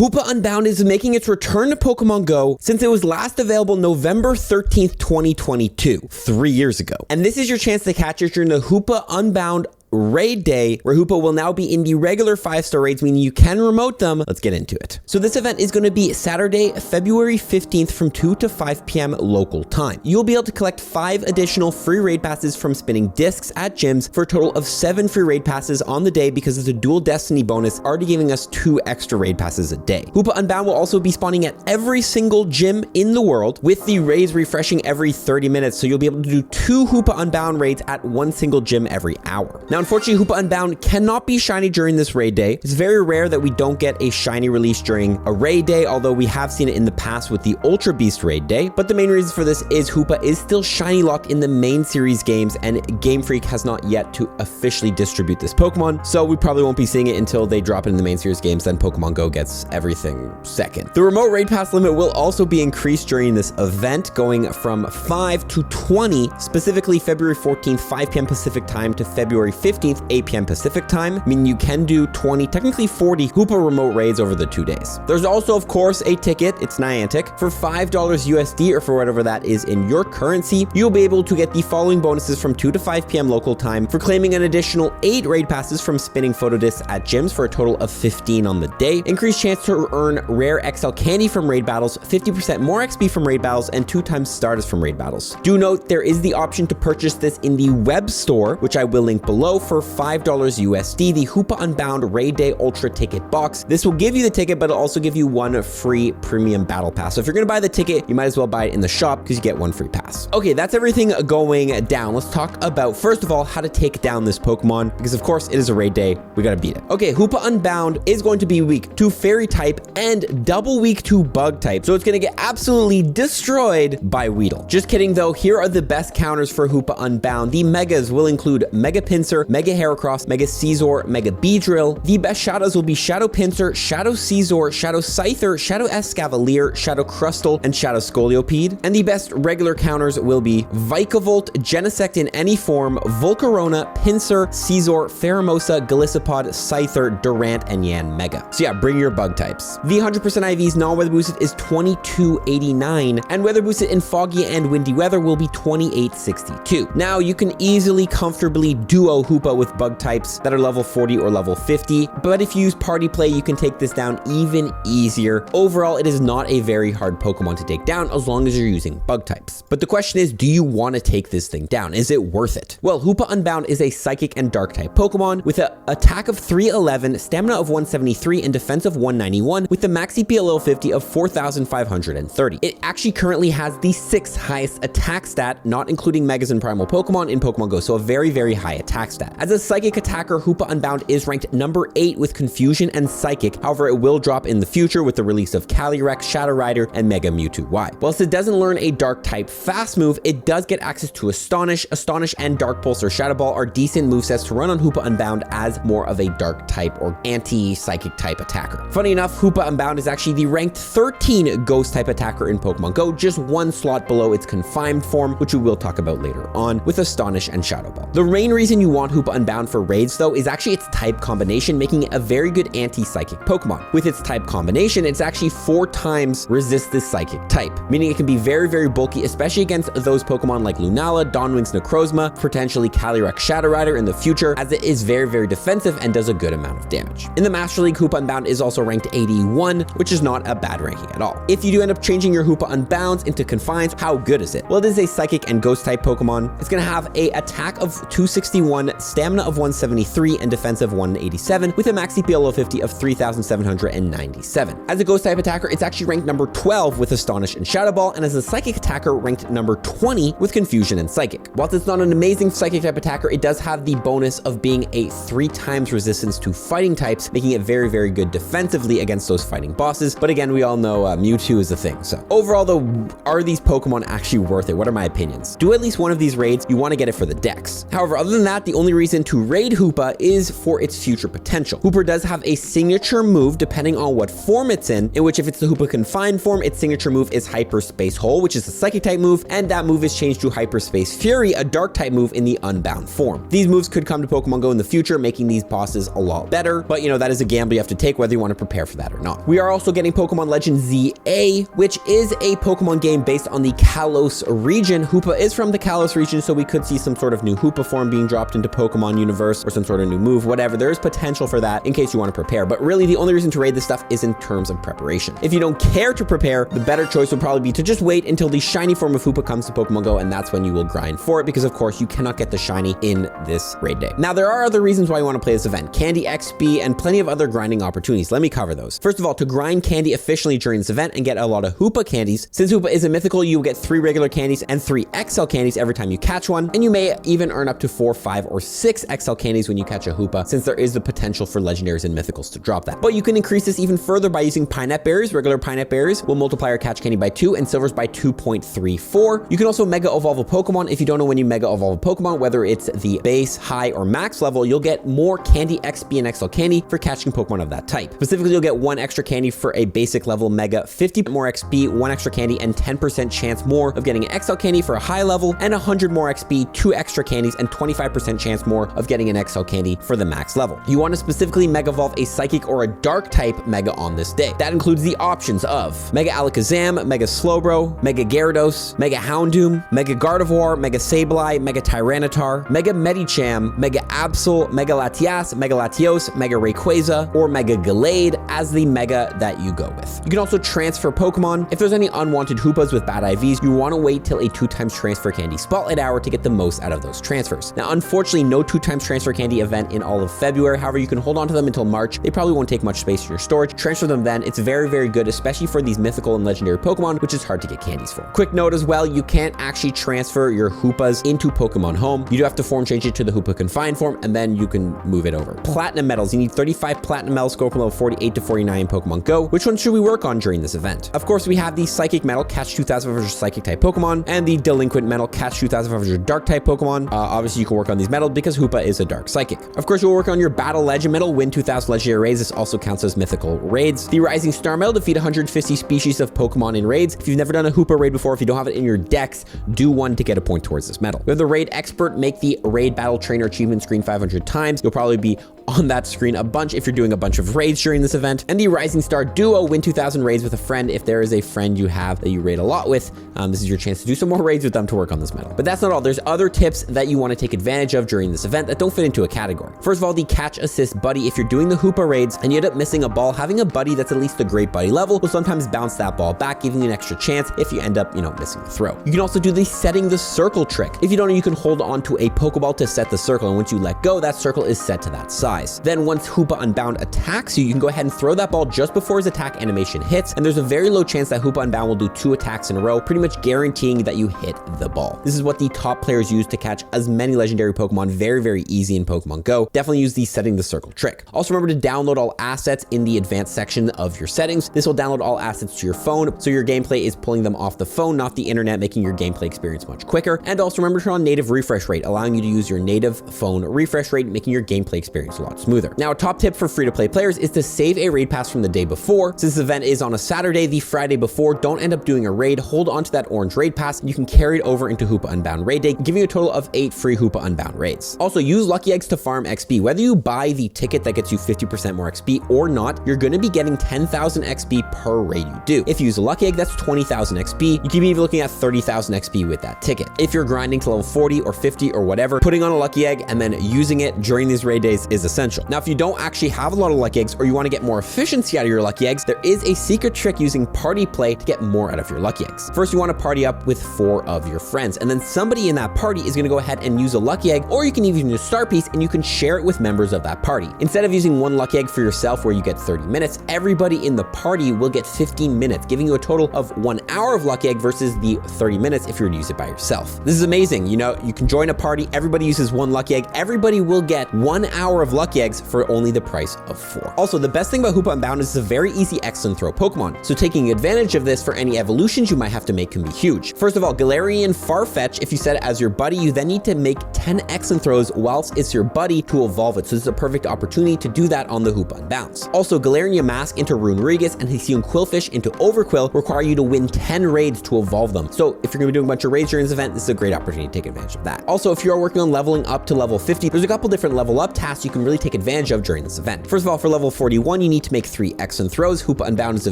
Hoopa Unbound is making its return to Pokemon Go since it was last available November 13th, 2022, 3 years ago. And this is your chance to catch it during the Hoopa Unbound raid day, where Hoopa will now be in the regular 5-star raids, meaning you can remote them. Let's get into it. So this event is going to be Saturday, February 15th from 2 to 5 p.m. local time. You'll be able to collect 5 additional free raid passes from spinning discs at gyms for a total of 7 free raid passes on the day because it's a dual destiny bonus, already giving us 2 extra raid passes a day. Hoopa Unbound will also be spawning at every single gym in the world, with the raids refreshing every 30 minutes. So you'll be able to do 2 Hoopa Unbound raids at one single gym every hour. Now, unfortunately, Hoopa Unbound cannot be shiny during this raid day. It's very rare that we don't get a shiny release during a raid day, although we have seen it in the past with the Ultra Beast raid day. But the main reason for this is Hoopa is still shiny locked in the main series games, and Game Freak has not yet to officially distribute this Pokemon. So we probably won't be seeing it until they drop it in the main series games. Then Pokemon Go gets everything second. The remote raid pass limit will also be increased during this event, going from 5 to 20, specifically February 14th, 5 p.m. Pacific time to February 15th, 8 p.m. Pacific time, meaning you can do 20, technically 40 Hoopa remote raids over the 2 days. There's also, of course, a ticket. It's Niantic. For $5 USD, or for whatever that is in your currency, you'll be able to get the following bonuses from 2 to 5 p.m. local time for claiming an additional 8 raid passes from spinning photo discs at gyms for a total of 15 on the day, increased chance to earn rare XL candy from raid battles, 50% more XP from raid battles, and 2 times Stardust from raid battles. Do note there is the option to purchase this in the web store, which I will link below, for $5 USD, the Hoopa Unbound Raid Day Ultra Ticket Box. This will give you the ticket, but it'll also give you 1 free premium battle pass. So if you're going to buy the ticket, you might as well buy it in the shop because you get 1 free pass. Okay, that's everything going down. Let's talk about, first of all, how to take down this Pokemon, because of course it is a raid day. We got to beat it. Okay, Hoopa Unbound is going to be weak to Fairy type and double weak to Bug type. So it's going to get absolutely destroyed by Weedle. Just kidding though. Here are the best counters for Hoopa Unbound. The Megas will include Mega Pinsir, Mega Heracross, Mega Caesar, Mega Beedrill. The best Shadows will be Shadow Pinsir, Shadow Caesar, Shadow Scyther, Shadow Escavalier, Shadow Crustle, and Shadow Scolipede. And the best regular counters will be Vikavolt, Genesect in any form, Volcarona, Pinsir, Caesar, Pheromosa, Golisopod, Scyther, Durant, and Yanmega. So yeah, bring your bug types. The 100% IVs non-weather boosted is 2289, and weather boosted in foggy and windy weather will be 2862. Now you can easily, comfortably duo Hoopa with bug types that are level 40 or level 50, but if you use party play, you can take this down even easier. Overall, it is not a very hard Pokemon to take down as long as you're using bug types. But the question is, do you want to take this thing down? Is it worth it? Well, Hoopa Unbound is a Psychic and Dark type Pokemon with an attack of 311, stamina of 173, and defense of 191, with the max CP at level 50 of 4,530. It actually currently has the 6th highest attack stat, not including Megas and Primal Pokemon in Pokemon Go, so a very, very high attack stat. As a Psychic attacker, Hoopa Unbound is ranked number 8 with Confusion and Psychic. However, it will drop in the future with the release of Calyrex, Shadow Rider, and Mega Mewtwo Y. Whilst it doesn't learn a Dark type fast move, it does get access to Astonish. Astonish and Dark Pulse or Shadow Ball are decent movesets to run on Hoopa Unbound as more of a Dark type or anti-Psychic type attacker. Funny enough, Hoopa Unbound is actually the ranked 13 Ghost type attacker in Pokemon Go, just 1 slot below its confined form, which we will talk about later on with Astonish and Shadow Ball. The main reason you want Hoopa Unbound for raids though is actually its type combination, making it a very good anti-Psychic Pokemon. With its type combination, it's actually 4 times resist this Psychic type, meaning it can be very, very bulky, especially against those Pokemon like Lunala, Dawnwing's Necrozma, potentially Calyrex Shadow Rider in the future, as it is very, very defensive and does a good amount of damage. In the Master League, Hoopa Unbound is also ranked 81, which is not a bad ranking at all. If you do end up changing your Hoopa Unbounds into Confines, how good is it? Well, it is a Psychic and Ghost type Pokemon. It's going to have a attack of 261, stamina of 173, and defense of 187, with a max CP level 50 of 3,797. As a Ghost type attacker, it's actually ranked number 12 with Astonish and Shadow Ball, and as a Psychic attacker, ranked number 20 with Confusion and Psychic. Whilst it's not an amazing Psychic type attacker, it does have the bonus of being a 3 times resistance to fighting types, making it very, very good defensively against those fighting bosses. But again, we all know Mewtwo is a thing. So overall though, are these Pokemon actually worth it? What are my opinions? Do at least one of these raids, you want to get it for the dex. However, other than that, the only only reason to raid Hoopa is for its future potential. Hoopa does have a signature move depending on what form it's in which if it's the Hoopa Confined form, its signature move is Hyperspace Hole, which is a Psychic type move, and that move is changed to Hyperspace Fury, a Dark type move in the Unbound form. These moves could come to Pokemon Go in the future, making these bosses a lot better, but that is a gamble you have to take whether you want to prepare for that or not. We are also getting Pokemon Legend ZA, which is a Pokemon game based on the Kalos region. Hoopa is from the Kalos region, so we could see some sort of new Hoopa form being dropped into Pokemon universe or some sort of new move, whatever. There is potential for that in case you want to prepare, but really the only reason to raid this stuff is in terms of preparation. If you don't care to prepare, the better choice would probably be to just wait until the shiny form of Hoopa comes to Pokemon Go, and that's when you will grind for it, because of course you cannot get the shiny in this raid day. Now there are other reasons why you want to play this event: candy, XP, and plenty of other grinding opportunities. Let me cover those. First of all, to grind candy efficiently during this event and get a lot of Hoopa candies. Since Hoopa is a mythical, you will get 3 regular candies and 3 XL candies every time you catch one, and you may even earn up to 4, 5, or 6 XL candies when you catch a Hoopa, since there is the potential for legendaries and mythicals to drop that. But you can increase this even further by using Pinette Berries. Regular Pinette Berries will multiply your catch candy by 2 and silvers by 2.34. You can also Mega Evolve a Pokemon. If you don't know when you Mega Evolve a Pokemon, whether it's the base, high, or max level, you'll get more candy, XP, and XL candy for catching Pokemon of that type. Specifically, you'll get 1 extra candy for a basic level Mega, 50 more XP, 1 extra candy, and 10% chance more of getting an XL candy for a high level, and 100 more XP, 2 extra candies, and 25% chance more of getting an XL candy for the max level. You want to specifically Mega Evolve a Psychic or a Dark type Mega on this day. That includes the options of Mega Alakazam, Mega Slowbro, Mega Gyarados, Mega Houndoom, Mega Gardevoir, Mega Sableye, Mega Tyranitar, Mega Medicham, Mega Absol, Mega Latias, Mega Latios, Mega Rayquaza, or Mega Gallade as the Mega that you go with. You can also transfer Pokemon. If there's any unwanted Hoopas with bad IVs, you want to wait till a 2x transfer candy spotlight hour to get the most out of those transfers. Now, unfortunately, no 2x transfer candy event in all of February. However, you can hold on to them until March. They probably won't take much space in your storage. Transfer them then. It's very, very good, especially for these mythical and legendary Pokemon, which is hard to get candies for. Quick note as well, you can't actually transfer your Hoopas into Pokemon Home. You do have to form change it to the Hoopa Confined form, and then you can move it over. Platinum medals. You need 35 platinum medals, score from level 48 to 49 in Pokemon Go. Which one should we work on during this event? Of course, we have the Psychic medal, catch 2,500 Psychic type Pokemon, and the Delinquent medal, catch 2,500 Dark type Pokemon. Obviously, you can work on these medals because Hoopa is a Dark Psychic. Of course, you'll work on your Battle Legend medal, win 2,000 legendary raids. This also counts as mythical raids. The Rising Star medal, defeat 150 species of Pokemon in raids. If you've never done a Hoopa raid before, if you don't have it in your decks, do one to get a point towards this medal. We have the Raid Expert, make the Raid Battle Trainer achievement screen 500 times. You'll probably be on that screen a bunch if you're doing a bunch of raids during this event. And the Rising Star Duo, win 2,000 raids with a friend. If there is a friend you have that you raid a lot with, this is your chance to do some more raids with them to work on this medal. But that's not all. There's other tips that you want to take advantage of during this event that don't fit into a category. First of all, the Catch Assist Buddy. If you're doing the Hoopa raids and you end up missing a ball, having a buddy that's at least a great buddy level will sometimes bounce that ball back, giving you an extra chance if you end up, missing the throw. You can also do the setting the circle trick. If you don't know, you can hold on to a Pokeball to set the circle, and once you let go, that circle is set to that size. Then once Hoopa Unbound attacks you, you can go ahead and throw that ball just before his attack animation hits, and there's a very low chance that Hoopa Unbound will do 2 attacks in a row, pretty much guaranteeing that you hit the ball. This is what the top players use to catch as many legendary Pokemon very, very easy in Pokemon Go. Definitely use the setting the circle trick. Also remember to download all assets in the advanced section of your settings. This will download all assets to your phone, so your gameplay is pulling them off the phone, not the internet, making your gameplay experience much quicker. And also remember to turn on native refresh rate, allowing you to use your native phone refresh rate, making your gameplay experience a lot smoother. Now, a top tip for free-to-play players is to save a raid pass from the day before. Since this event is on a Saturday, the Friday before, don't end up doing a raid. Hold on to that orange raid pass, and you can carry it over into Hoopa Unbound raid day, giving you a total of 8 free Hoopa Unbound raids. Also, use Lucky Eggs to farm XP. Whether you buy the ticket that gets you 50% more XP or not, you're going to be getting 10,000 XP per raid you do. If you use a Lucky Egg, that's 20,000 XP. You can be looking at 30,000 XP with that ticket. If you're grinding to level 40 or 50 or whatever, putting on a Lucky Egg and then using it during these raid days is essential. Now, if you don't actually have a lot of Lucky Eggs or you want to get more efficiency out of your Lucky Eggs, there is a secret trick using party play to get more out of your Lucky Eggs. First, you want to party up with 4 of your friends, and then somebody in that party is going to go ahead and use a Lucky Egg, or you can even use a star piece and you can share it with members of that party. Instead of using 1 Lucky Egg for yourself where you get 30 minutes, everybody in the party will get 15 minutes, giving you a total of 1 hour of Lucky Egg versus the 30 minutes if you were to use it by yourself. This is amazing. You can join a party, everybody uses 1 Lucky Egg, everybody will get 1 hour of Lucky lucky eggs for only the price of 4. Also, the best thing about Hoopa Unbound is it's a very easy X and throw Pokemon, so taking advantage of this for any evolutions you might have to make can be huge. First of all, Galarian Farfetch, if you set it as your buddy, you then need to make 10 X and throws whilst it's your buddy to evolve it, so this is a perfect opportunity to do that on the Hoopa Unbounds. Also, Galarian Mask into Runerigus and Hisuian Quillfish into Overquill require you to win 10 raids to evolve them, so if you're going to be doing a bunch of raids during this event, this is a great opportunity to take advantage of that. Also, if you are working on leveling up to level 50, there's a couple different level up tasks you can really take advantage of during this event. First of all, for level 41, you need to make 3 X and throws. Hoopa Unbound is a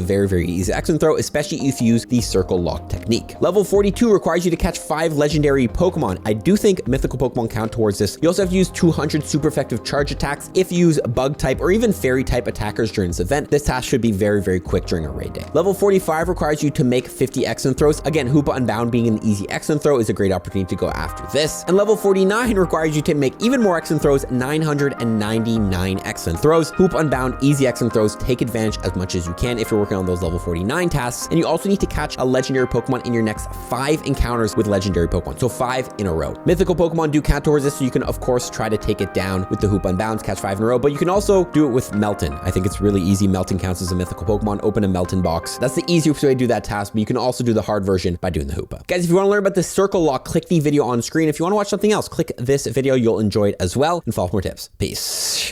very easy X and throw, especially if you use the circle lock technique. Level 42 requires you to catch 5 legendary Pokemon. I do think mythical Pokemon count towards this. You also have to use 200 super effective charge attacks if you use bug type or even fairy type attackers during this event. This task should be very quick during a raid day. Level 45 requires you to make 50 X and throws. Again, Hoopa Unbound being an easy X and throw is a great opportunity to go after this. And level 49 requires you to make even more X and throws, 999 X and throws. Hoopa Unbound, easy X and throws. Take advantage as much as you can if you're working on those level 49 tasks. And you also need to catch a legendary Pokemon in your next 5 encounters with legendary Pokemon. So 5 in a row. Mythical Pokemon do count towards this, so you can of course try to take it down with the Hoopa Unbounds, catch 5 in a row, but you can also do it with Melton. I think it's really easy. Melton counts as a mythical Pokemon. Open a Melton box. That's the easiest way to do that task, but you can also do the hard version by doing the Hoopa. Guys, if you want to learn about the circle lock, click the video on screen. If you want to watch something else, click this video. You'll enjoy it as well and follow for more tips. Peace.